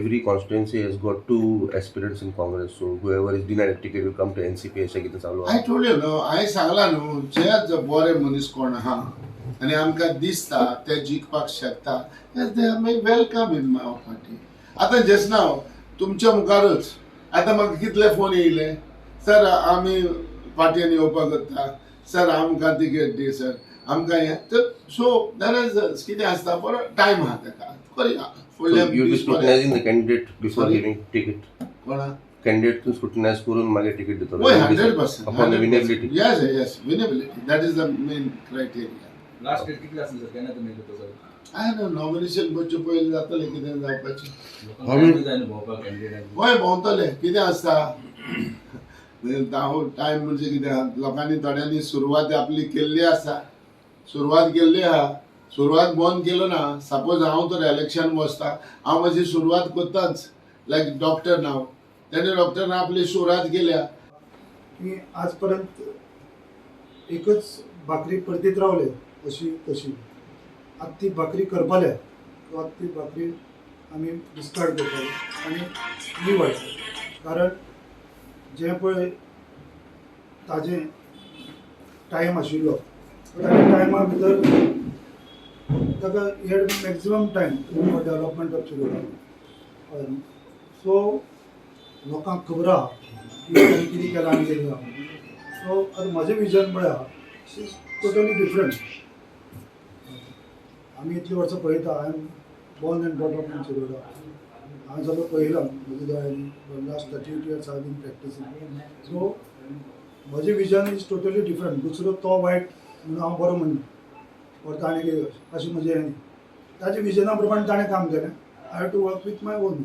every constituency has got two aspirants in Congress. So whoever is denied a ticket will come to NCP. अशें कितें चालू I told you न्हू, हांवें सांगलां न्हू, जे बरे मनीस कोण आहा आनी आमकां दिसता ते जिखपाक शकता, they are made welcome in my party. आतां जस्ट नाव तुमच्या मुखारच आतां म्हाका कितले फोन येयले, सर आमी पार्टीन येवपाक करता, सर आमकां तिकेट दी सर, आमकां हें. सो देर इज कितें आसता, बरो टायम आहा ताका करया. So you'll be scrutinizing the candidate before Sorry? giving ticket. कोणा Candidate to scrutinize करून मागे ticket दितो. Oh, 100%. Upon the winnability. Yes, yes, winnability. That is the main criteria. Last date कितली आसली सर, केन्ना तुमी येतो sir? I don't know, nomination बच्चे पयले जातले कितें जावपाचें. लोकांक जाय न्हू भोंवपाक कॅन्डिडेट. होय भोंवतले, कितें आसता टायम म्हणजे कितें, लोकांनी थोड्यांनी सुरवात आपली केल्ली आसा, सुरवात केल्ली आहा, सुरवात बंद केलो ना. सपोज हांव तर इलेक्शन बसता, हांव म्हजी सुरवात करताच, लायक डॉक्टर नाव, तेणे डॉक्टरान आपली सुरवात केल्या. की आजपर्यंत एकच भाकरी परतीत रावले अशी तशी, आता ती भाकरी करपाले किंवा ती भाकरी आमी डिस्कार्ड करताले आनी निवड. कारण जे पळय ताजें टायम आशिल्लो त्या टायमा भितर ताका head maximum time for development of Shiroda. So लोकांक खबर आहा की ताणें कितें केलां आनी कितें ना. सो आतां म्हजें विजन पळय आहा टोटली डिफरंट. आमी इतलीं वर्सां पळयता, I am born end brought up in Shiroda. हांवें सगळें पळयलां म्हज्या दोळ्यांनी. लास्ट 38 years हांव बीन प्रॅक्टिसींग. सो म्हजें विजन इज टोटली डिफरंट. दुसरो तो वायट म्हणून हांव बरो म्हणना, वर ताणें कितें अशें म्हजें हें. ताच्या विजना प्रमाणे ताणें काम केलें. I have to work with my own vision.